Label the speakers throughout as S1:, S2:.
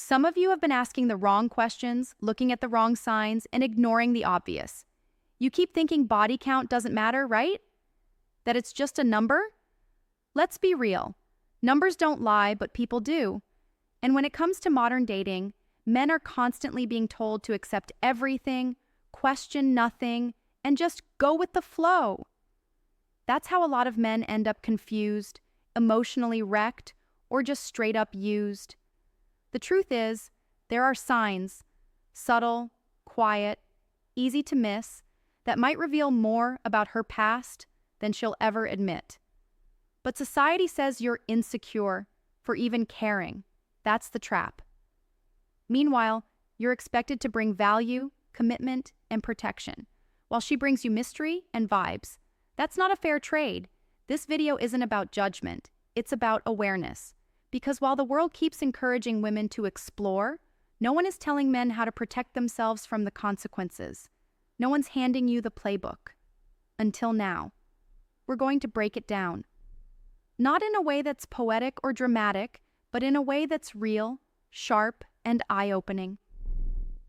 S1: Some of you have been asking the wrong questions, looking at the wrong signs, and ignoring the obvious. You keep thinking body count doesn't matter, right? That it's just a number? Let's be real. Numbers don't lie, but people do. And when it comes to modern dating, men are constantly being told to accept everything, question nothing, and just go with the flow. That's how a lot of men end up confused, emotionally wrecked, or just straight up used. The truth is, there are signs, subtle, quiet, easy to miss, that might reveal more about her past than she'll ever admit. But society says you're insecure for even caring. That's the trap. Meanwhile, you're expected to bring value, commitment, and protection, while she brings you mystery and vibes. That's not a fair trade. This video isn't about judgment. It's about awareness. Because while the world keeps encouraging women to explore, no one is telling men how to protect themselves from the consequences. No one's handing you the playbook. Until now. We're going to break it down. Not in a way that's poetic or dramatic, but in a way that's real, sharp, and eye-opening.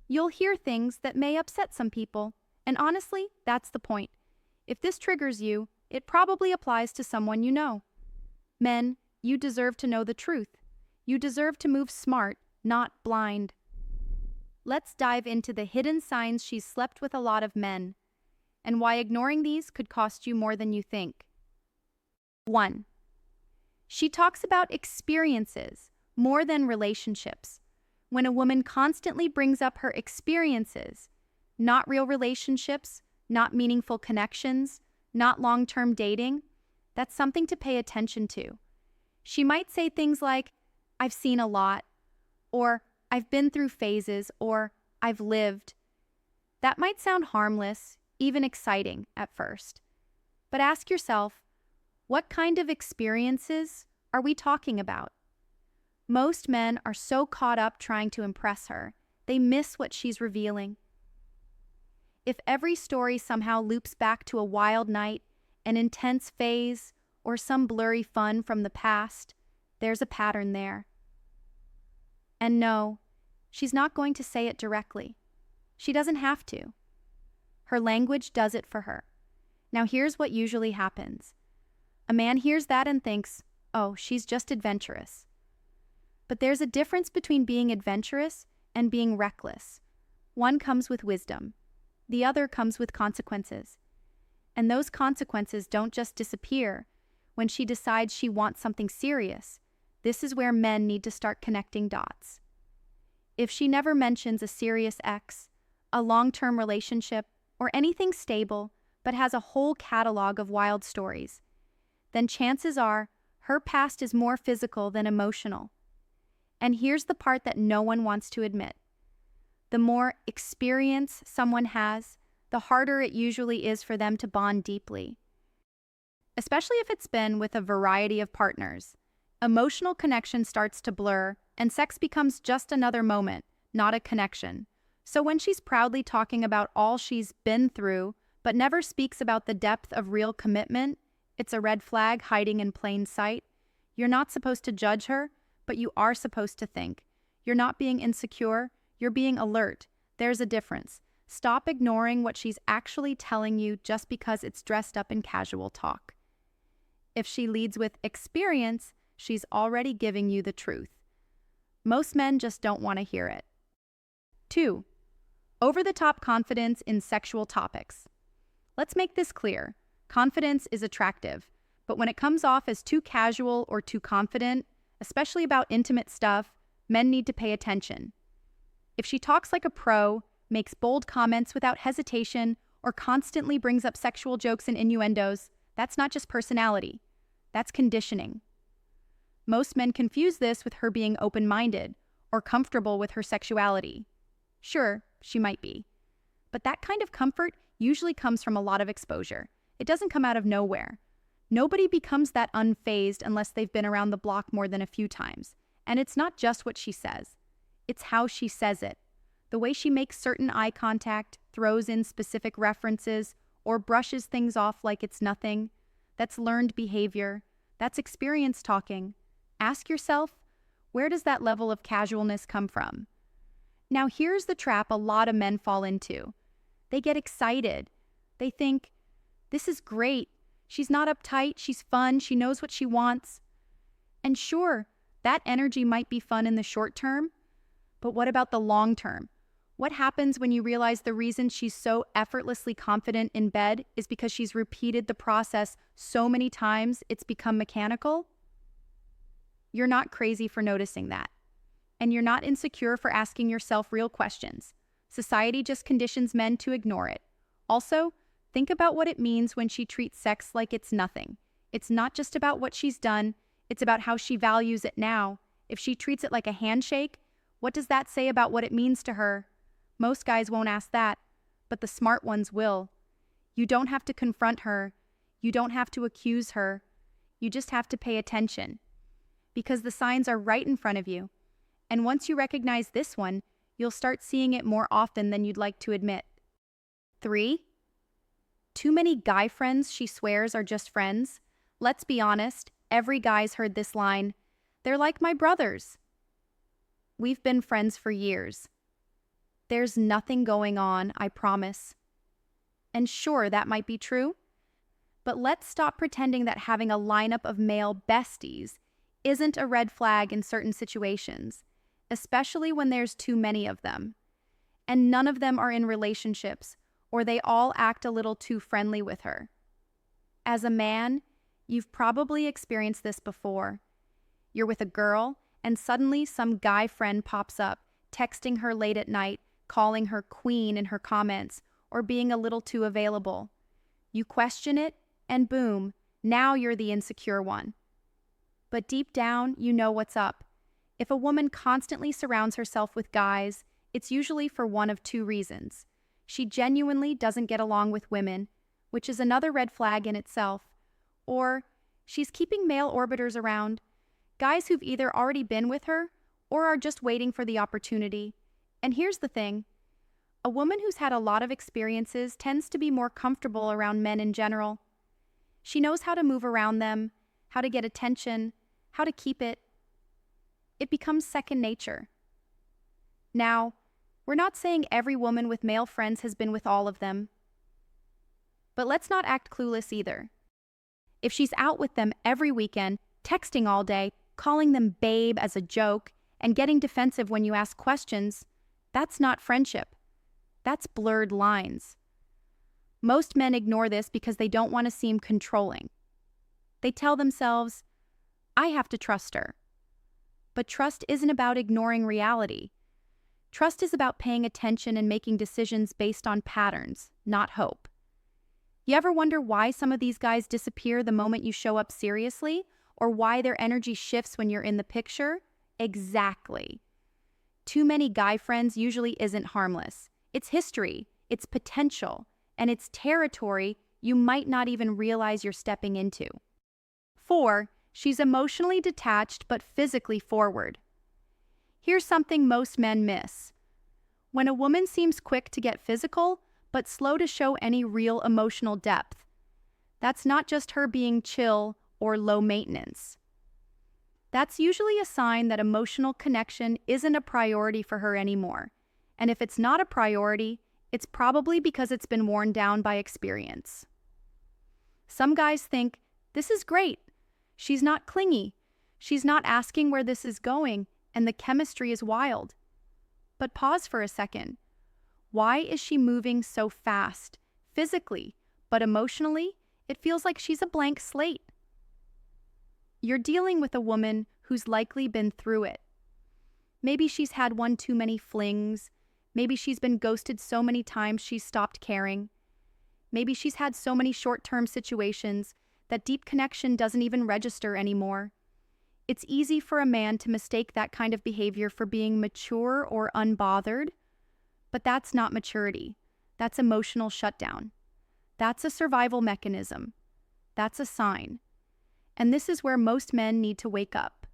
S1: You'll hear things that may upset some people, and honestly, that's the point. If this triggers you, it probably applies to someone you know. Men, you deserve to know the truth. You deserve to move smart, not blind. Let's dive into the hidden signs she's slept with a lot of men, and why ignoring these could cost you more than you think. 1. She talks about experiences more than relationships. When a woman constantly brings up her experiences, not real relationships, not meaningful connections, not long-term dating, that's something to pay attention to. She might say things like, "I've seen a lot," or "I've been through phases," or "I've lived." That might sound harmless, even exciting at first. But ask yourself, what kind of experiences are we talking about? Most men are so caught up trying to impress her, they miss what she's revealing. If every story somehow loops back to a wild night, an intense phase, or some blurry fun from the past, there's a pattern there. And no, she's not going to say it directly. She doesn't have to. Her language does it for her. Now here's what usually happens. A man hears that and thinks, oh, she's just adventurous. But there's a difference between being adventurous and being reckless. One comes with wisdom. The other comes with consequences. And those consequences don't just disappear when she decides she wants something serious. This is where men need to start connecting dots. If she never mentions a serious ex, a long-term relationship, or anything stable, but has a whole catalog of wild stories, then chances are her past is more physical than emotional. And here's the part that no one wants to admit. The more experience someone has, the harder it usually is for them to bond deeply. Especially if it's been with a variety of partners. Emotional connection starts to blur, and sex becomes just another moment, not a connection. So when she's proudly talking about all she's been through, but never speaks about the depth of real commitment, it's a red flag hiding in plain sight. You're not supposed to judge her, but you are supposed to think. You're not being insecure, you're being alert. There's a difference. Stop ignoring what she's actually telling you just because it's dressed up in casual talk. If she leads with experience, she's already giving you the truth. Most men just don't want to hear it. 2. Over-the-top confidence in sexual topics. Let's make this clear. Confidence is attractive, but when it comes off as too casual or too confident, especially about intimate stuff, men need to pay attention. If she talks like a pro, makes bold comments without hesitation, or constantly brings up sexual jokes and innuendos, that's not just personality. That's conditioning. Most men confuse this with her being open-minded or comfortable with her sexuality. Sure, she might be. But that kind of comfort usually comes from a lot of exposure. It doesn't come out of nowhere. Nobody becomes that unfazed unless they've been around the block more than a few times. And it's not just what she says. It's how she says it. The way she makes certain eye contact, throws in specific references, or brushes things off like it's nothing. That's learned behavior. That's experience talking. Ask yourself, Where does that level of casualness come from? Now, here's the trap a lot of men fall into. They get excited. They think, this is great. She's not uptight, she's fun, she knows what she wants. And sure, that energy might be fun in the short term, but what about the long term? What happens when you realize the reason she's so effortlessly confident in bed is because she's repeated the process so many times it's become mechanical? You're not crazy for noticing that. And you're not insecure for asking yourself real questions. Society just conditions men to ignore it. Also, think about what it means when she treats sex like it's nothing. It's not just about what she's done, it's about how she values it now. If she treats it like a handshake, what does that say about what it means to her? Most guys won't ask that, but the smart ones will. You don't have to confront her. You don't have to accuse her. You just have to pay attention. Because the signs are right in front of you. And once you recognize this one, you'll start seeing it more often than you'd like to admit. 3. Too many guy friends she swears are just friends. Let's be honest, every guy's heard this line. They're like my brothers. We've been friends for years. There's nothing going on, I promise. And sure, that might be true. But let's stop pretending that having a lineup of male besties isn't a red flag in certain situations, especially when there's too many of them. And none of them are in relationships, or they all act a little too friendly with her. As a man, you've probably experienced this before. You're with a girl, and suddenly some guy friend pops up, texting her late at night, calling her queen in her comments, or being a little too available. You question it, and boom, now you're the insecure one. But deep down, you know what's up. If a woman constantly surrounds herself with guys, it's usually for one of two reasons. She genuinely doesn't get along with women, which is another red flag in itself, or she's keeping male orbiters around, guys who've either already been with her or are just waiting for the opportunity. And here's the thing. A woman who's had a lot of experiences tends to be more comfortable around men in general. She knows how to move around them, how to get attention, how to keep it. It becomes second nature. Now, we're not saying every woman with male friends has been with all of them. But let's not act clueless either. If she's out with them every weekend, texting all day, calling them babe as a joke, and getting defensive when you ask questions, that's not friendship. That's blurred lines. Most men ignore this because they don't want to seem controlling. They tell themselves, I have to trust her. But trust isn't about ignoring reality. Trust is about paying attention and making decisions based on patterns, not hope. You ever wonder why some of these guys disappear the moment you show up seriously, or why their energy shifts when you're in the picture? Exactly. Too many guy friends usually isn't harmless. It's history, it's potential, and it's territory you might not even realize you're stepping into. 4. She's emotionally detached but physically forward. Here's something most men miss. When a woman seems quick to get physical, but slow to show any real emotional depth, that's not just her being chill or low maintenance. That's usually a sign that emotional connection isn't a priority for her anymore. And if it's not a priority, it's probably because it's been worn down by experience. Some guys think, this is great. She's not clingy. She's not asking where this is going, and the chemistry is wild. But pause for a second. Why is she moving so fast, physically, but emotionally, it feels like she's a blank slate? You're dealing with a woman who's likely been through it. Maybe she's had one too many flings. Maybe she's been ghosted so many times she's stopped caring. Maybe she's had so many short-term situations that deep connection doesn't even register anymore. It's easy for a man to mistake that kind of behavior for being mature or unbothered, but that's not maturity. That's emotional shutdown. That's a survival mechanism. That's a sign. And this is where most men need to wake up.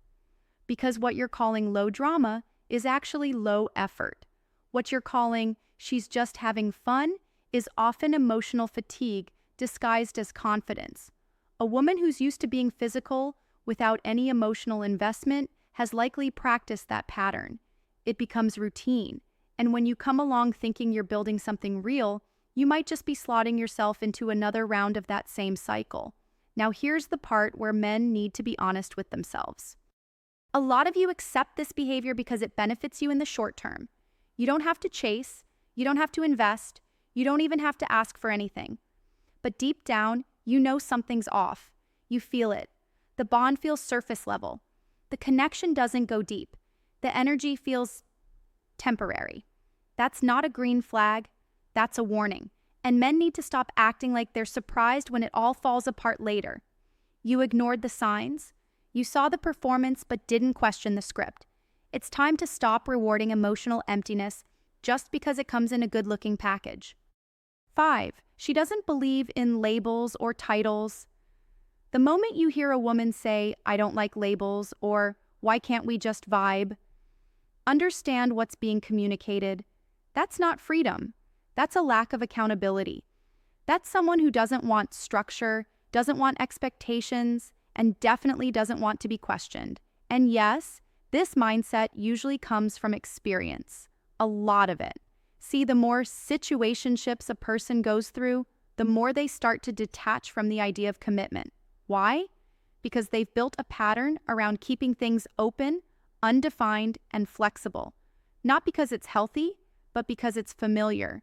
S1: Because what you're calling low drama is actually low effort. What you're calling she's just having fun is often emotional fatigue disguised as confidence. A woman who's used to being physical without any emotional investment has likely practiced that pattern. It becomes routine, and when you come along thinking you're building something real, you might just be slotting yourself into another round of that same cycle. Now here's the part where men need to be honest with themselves. A lot of you accept this behavior because it benefits you in the short term. You don't have to chase, you don't have to invest, you don't even have to ask for anything. But deep down, you know something's off. You feel it. The bond feels surface level. The connection doesn't go deep. The energy feels temporary. That's not a green flag, that's a warning. And men need to stop acting like they're surprised when it all falls apart later. You ignored the signs. You saw the performance but didn't question the script. It's time to stop rewarding emotional emptiness just because it comes in a good-looking package. 5. She doesn't believe in labels or titles. The moment you hear a woman say, "I don't like labels," or "Why can't we just vibe?" understand what's being communicated. That's not freedom. That's a lack of accountability. That's someone who doesn't want structure, doesn't want expectations, and definitely doesn't want to be questioned. And yes, this mindset usually comes from experience. A lot of it. See, the more situationships a person goes through, the more they start to detach from the idea of commitment. Why? Because they've built a pattern around keeping things open, undefined, and flexible. Not because it's healthy, but because it's familiar.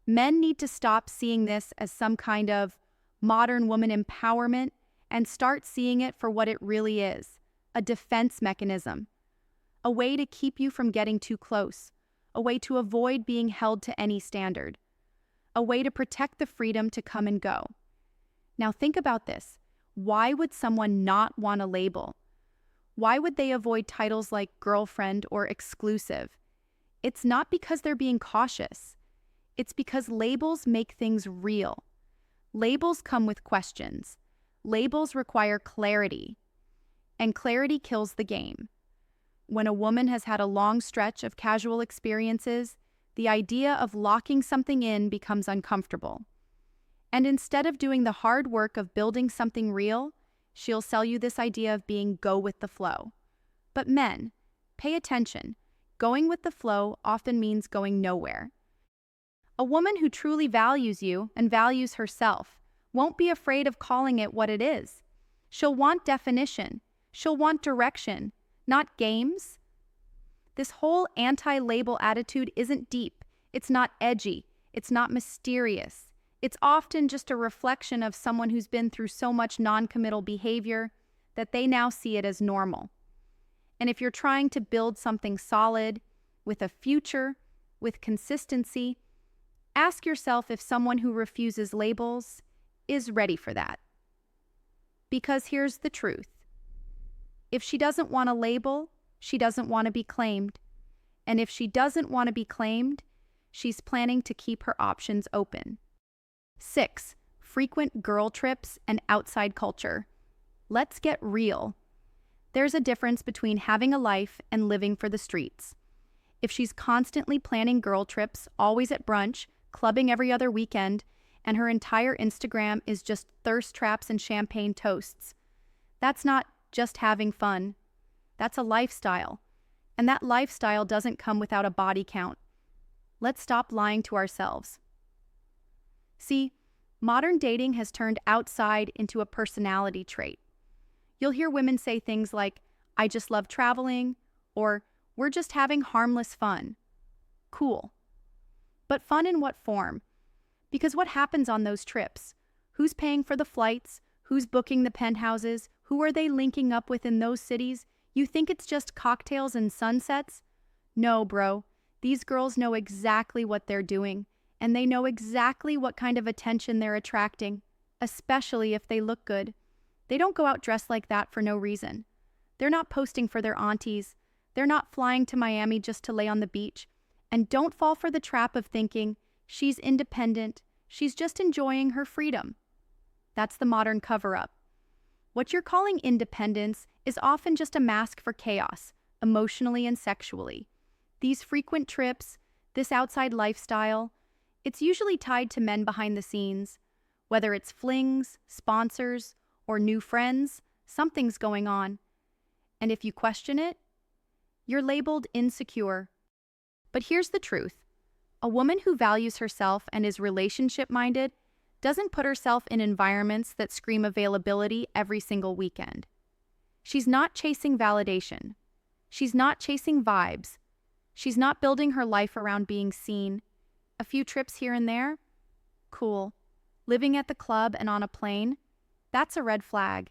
S1: Men need to stop seeing this as some kind of modern woman empowerment and start seeing it for what it really is, a defense mechanism, a way to keep you from getting too close, a way to avoid being held to any standard, a way to protect the freedom to come and go. Now think about this. Why would someone not want a label? Why would they avoid titles like girlfriend or exclusive? It's not because they're being cautious. It's because labels make things real. Labels come with questions. Labels require clarity. And clarity kills the game. When a woman has had a long stretch of casual experiences, the idea of locking something in becomes uncomfortable. And instead of doing the hard work of building something real, she'll sell you this idea of being go with the flow. But men, pay attention. Going with the flow often means going nowhere. A woman who truly values you and values herself won't be afraid of calling it what it is. She'll want definition. She'll want direction, not games. This whole anti-label attitude isn't deep. It's not edgy. It's not mysterious. It's often just a reflection of someone who's been through so much non-committal behavior that they now see it as normal. And if you're trying to build something solid, with a future, with consistency, ask yourself if someone who refuses labels is ready for that. Because here's the truth. If she doesn't want a label, she doesn't want to be claimed. And if she doesn't want to be claimed, she's planning to keep her options open. 6. Frequent girl trips and outside culture. Let's get real. There's a difference between having a life and living for the streets. If she's constantly planning girl trips, always at brunch, clubbing every other weekend, and her entire Instagram is just thirst traps and champagne toasts, that's not just having fun. That's a lifestyle. And that lifestyle doesn't come without a body count. Let's stop lying to ourselves. See, modern dating has turned outside into a personality trait. You'll hear women say things like, "I just love traveling," or "We're just having harmless fun." Cool. But fun in what form? Because what happens on those trips? Who's paying for the flights? Who's booking the penthouses? Who are they linking up with in those cities? You think it's just cocktails and sunsets? No, bro. These girls know exactly what they're doing, and they know exactly what kind of attention they're attracting, especially if they look good. They don't go out dressed like that for no reason. They're not posting for their aunties. They're not flying to Miami just to lay on the beach. And don't fall for the trap of thinking, she's independent, she's just enjoying her freedom. That's the modern cover-up. What you're calling independence is often just a mask for chaos, emotionally and sexually. These frequent trips, this outside lifestyle, it's usually tied to men behind the scenes. Whether it's flings, sponsors, or new friends, something's going on. And if you question it, you're labeled insecure. But here's the truth. A woman who values herself and is relationship-minded doesn't put herself in environments that scream availability every single weekend. She's not chasing validation. She's not chasing vibes. She's not building her life around being seen. A few trips here and there? Cool. Living at the club and on a plane? That's a red flag.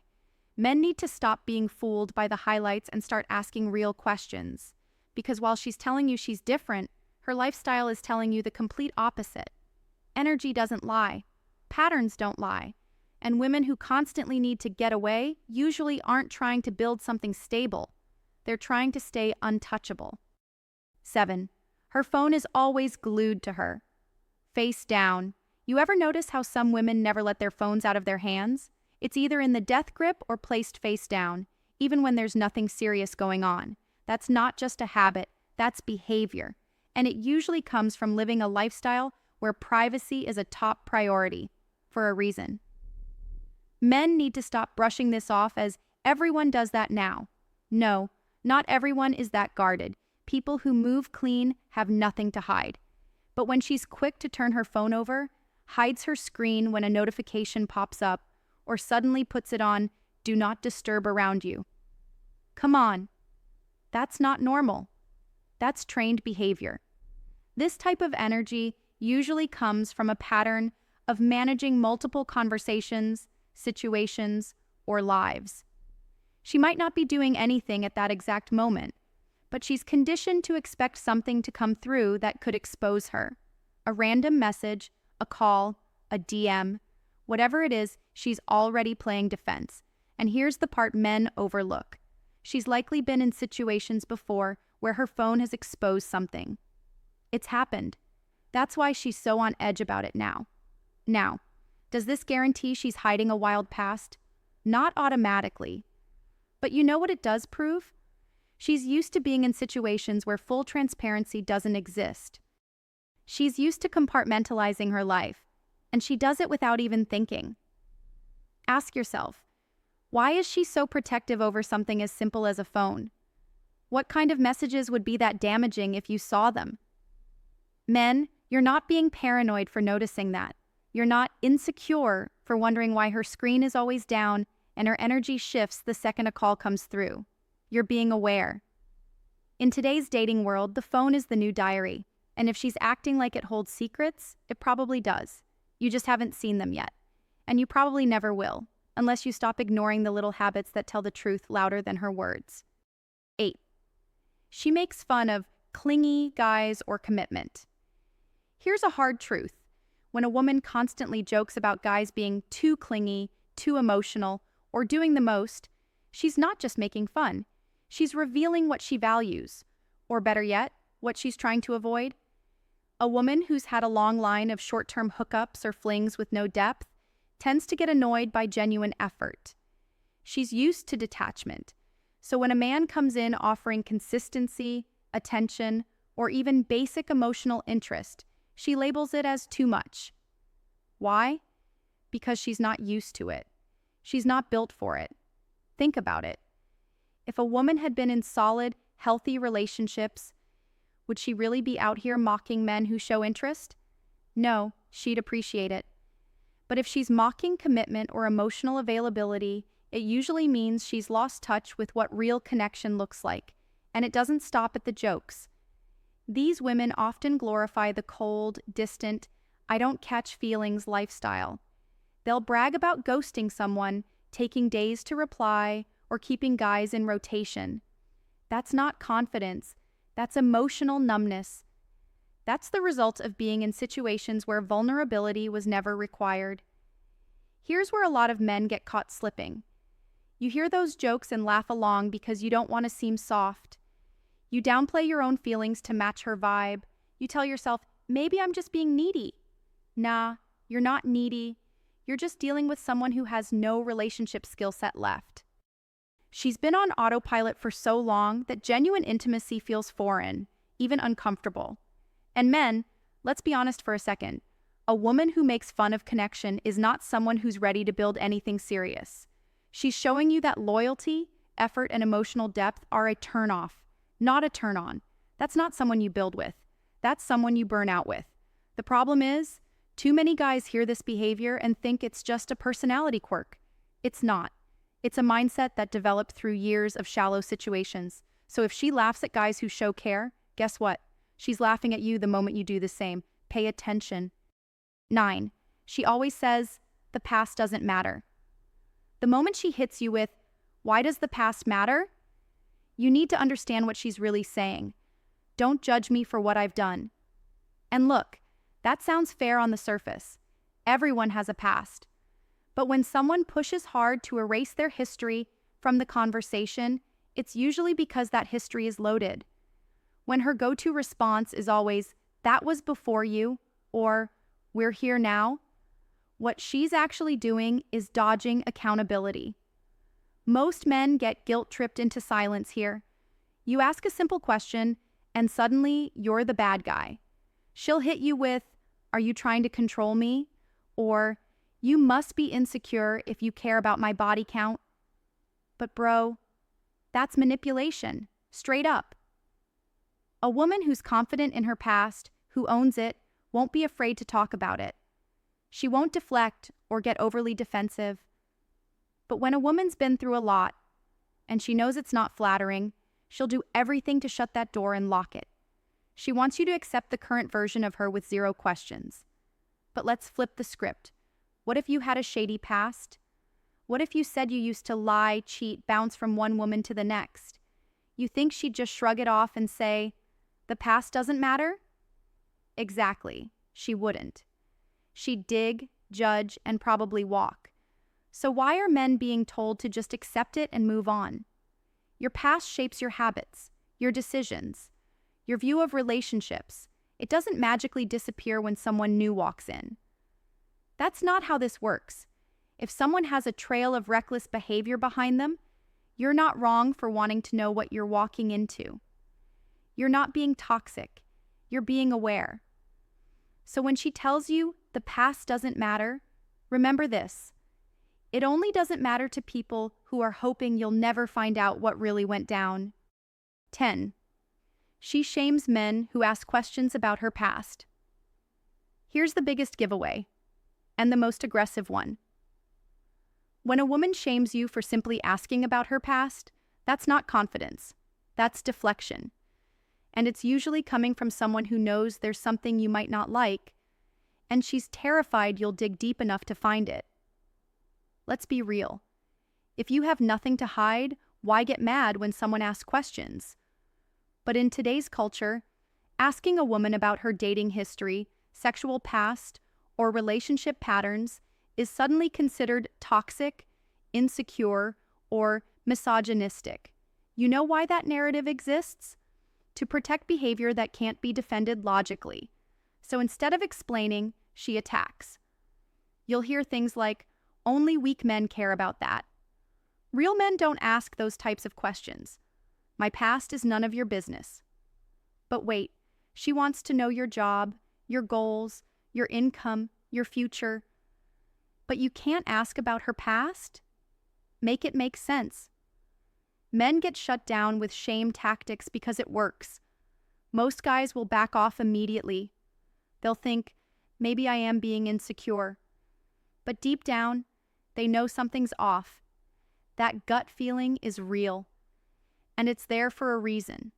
S1: Men need to stop being fooled by the highlights and start asking real questions. Because while she's telling you she's different, her lifestyle is telling you the complete opposite. Energy doesn't lie. Patterns don't lie. And women who constantly need to get away usually aren't trying to build something stable. They're trying to stay untouchable. 7. Her phone is always glued to her. Face down. You ever notice how some women never let their phones out of their hands? It's either in the death grip or placed face down, even when there's nothing serious going on. That's not just a habit, that's behavior. And it usually comes from living a lifestyle where privacy is a top priority, for a reason. Men need to stop brushing this off as everyone does that now. No, not everyone is that guarded. People who move clean have nothing to hide. But when she's quick to turn her phone over, hides her screen when a notification pops up, or suddenly puts it on "Do Not Disturb" around you. Come on. That's not normal. That's trained behavior. This type of energy usually comes from a pattern of managing multiple conversations, situations, or lives. She might not be doing anything at that exact moment, but she's conditioned to expect something to come through that could expose her. A random message, a call, a DM, whatever it is, she's already playing defense. And here's the part men overlook. She's likely been in situations before where her phone has exposed something. It's happened. That's why she's so on edge about it now. Now, does this guarantee she's hiding a wild past? Not automatically. But you know what it does prove? She's used to being in situations where full transparency doesn't exist. She's used to compartmentalizing her life, and she does it without even thinking. Ask yourself, why is she so protective over something as simple as a phone? What kind of messages would be that damaging if you saw them? Men, you're not being paranoid for noticing that. You're not insecure for wondering why her screen is always down and her energy shifts the second a call comes through. You're being aware. In today's dating world, the phone is the new diary, and if she's acting like it holds secrets, it probably does. You just haven't seen them yet, and you probably never will, unless you stop ignoring the little habits that tell the truth louder than her words. 8. She makes fun of clingy guys or commitment. Here's a hard truth. When a woman constantly jokes about guys being too clingy, too emotional, or doing the most, she's not just making fun. She's revealing what she values, or better yet, what she's trying to avoid. A woman who's had a long line of short-term hookups or flings with no depth tends to get annoyed by genuine effort. She's used to detachment, so when a man comes in offering consistency, attention, or even basic emotional interest, she labels it as too much. Why? Because she's not used to it. She's not built for it. Think about it. If a woman had been in solid, healthy relationships, would she really be out here mocking men who show interest? No, she'd appreciate it. But if she's mocking commitment or emotional availability, it usually means she's lost touch with what real connection looks like, and it doesn't stop at the jokes. These women often glorify the cold, distant, I don't catch feelings lifestyle. They'll brag about ghosting someone, taking days to reply, or keeping guys in rotation. That's not confidence. That's emotional numbness. That's the result of being in situations where vulnerability was never required. Here's where a lot of men get caught slipping. You hear those jokes and laugh along because you don't want to seem soft. You downplay your own feelings to match her vibe. You tell yourself, maybe I'm just being needy. Nah, you're not needy. You're just dealing with someone who has no relationship skill set left. She's been on autopilot for so long that genuine intimacy feels foreign, even uncomfortable. And men, let's be honest for a second. A woman who makes fun of connection is not someone who's ready to build anything serious. She's showing you that loyalty, effort, and emotional depth are a turn-off, not a turn-on. That's not someone you build with. That's someone you burn out with. The problem is, too many guys hear this behavior and think it's just a personality quirk. It's not. It's a mindset that developed through years of shallow situations. So if she laughs at guys who show care, guess what? She's laughing at you the moment you do the same. Pay attention. 9. She always says, the past doesn't matter. The moment she hits you with, why does the past matter? You need to understand what she's really saying. Don't judge me for what I've done. And look, that sounds fair on the surface. Everyone has a past. But when someone pushes hard to erase their history from the conversation, it's usually because that history is loaded. When her go-to response is always, that was before you, or we're here now, what she's actually doing is dodging accountability. Most men get guilt-tripped into silence here. You ask a simple question, and suddenly you're the bad guy. She'll hit you with, are you trying to control me? Or, you must be insecure if you care about my body count. But bro, that's manipulation, straight up. A woman who's confident in her past, who owns it, won't be afraid to talk about it. She won't deflect or get overly defensive. But when a woman's been through a lot, and she knows it's not flattering, she'll do everything to shut that door and lock it. She wants you to accept the current version of her with zero questions. But let's flip the script. What if you had a shady past? What if you said you used to lie, cheat, bounce from one woman to the next? You think she'd just shrug it off and say, the past doesn't matter? Exactly, she wouldn't. She'd dig, judge, and probably walk. So why are men being told to just accept it and move on? Your past shapes your habits, your decisions, your view of relationships. It doesn't magically disappear when someone new walks in. That's not how this works. If someone has a trail of reckless behavior behind them, you're not wrong for wanting to know what you're walking into. You're not being toxic. You're being aware. So when she tells you the past doesn't matter, remember this. It only doesn't matter to people who are hoping you'll never find out what really went down. 10. She shames men who ask questions about her past. Here's the biggest giveaway, and the most aggressive one. When a woman shames you for simply asking about her past, that's not confidence. That's deflection. And it's usually coming from someone who knows there's something you might not like, and she's terrified you'll dig deep enough to find it. Let's be real. If you have nothing to hide, why get mad when someone asks questions? But in today's culture, asking a woman about her dating history, sexual past, or relationship patterns is suddenly considered toxic, insecure, or misogynistic. You know why that narrative exists? To protect behavior that can't be defended logically. So instead of explaining, she attacks. You'll hear things like, only weak men care about that. Real men don't ask those types of questions. My past is none of your business. But wait, she wants to know your job, your goals, your income, your future. But you can't ask about her past? Make it make sense. Men get shut down with shame tactics because it works. Most guys will back off immediately. They'll think, maybe I am being insecure. But deep down, they know something's off. That gut feeling is real. And it's there for a reason.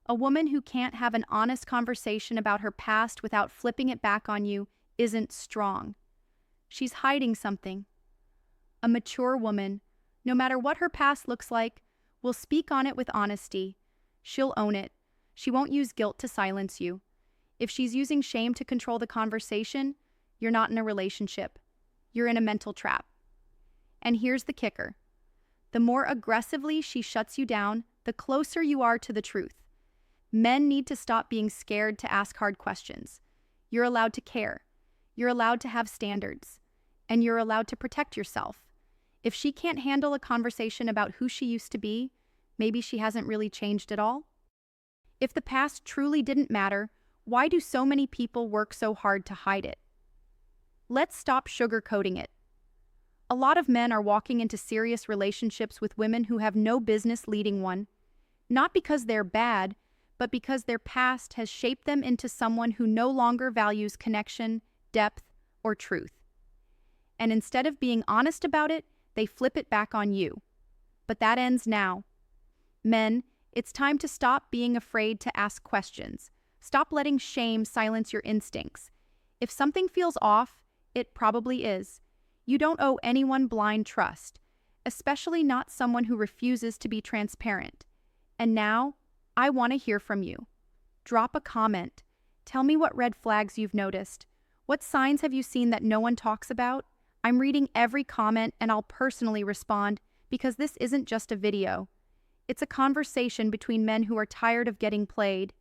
S1: A woman who can't have an honest conversation about her past without flipping it back on you isn't strong. She's hiding something. A mature woman, no matter what her past looks like, will speak on it with honesty. She'll own it. She won't use guilt to silence you. If she's using shame to control the conversation, you're not in a relationship. You're in a mental trap. And here's the kicker. The more aggressively she shuts you down, the closer you are to the truth. Men need to stop being scared to ask hard questions. You're allowed to care. You're allowed to have standards. And you're allowed to protect yourself. If she can't handle a conversation about who she used to be, maybe she hasn't really changed at all. If the past truly didn't matter, why do so many people work so hard to hide it? Let's stop sugarcoating it. A lot of men are walking into serious relationships with women who have no business leading one, not because they're bad, but because their past has shaped them into someone who no longer values connection, depth, or truth. And instead of being honest about it, they flip it back on you. But that ends now. Men, it's time to stop being afraid to ask questions. Stop letting shame silence your instincts. If something feels off, it probably is. You don't owe anyone blind trust, especially not someone who refuses to be transparent. And now, I want to hear from you. Drop a comment. Tell me what red flags you've noticed. What signs have you seen that no one talks about? I'm reading every comment and I'll personally respond because this isn't just a video. It's a conversation between men who are tired of getting played.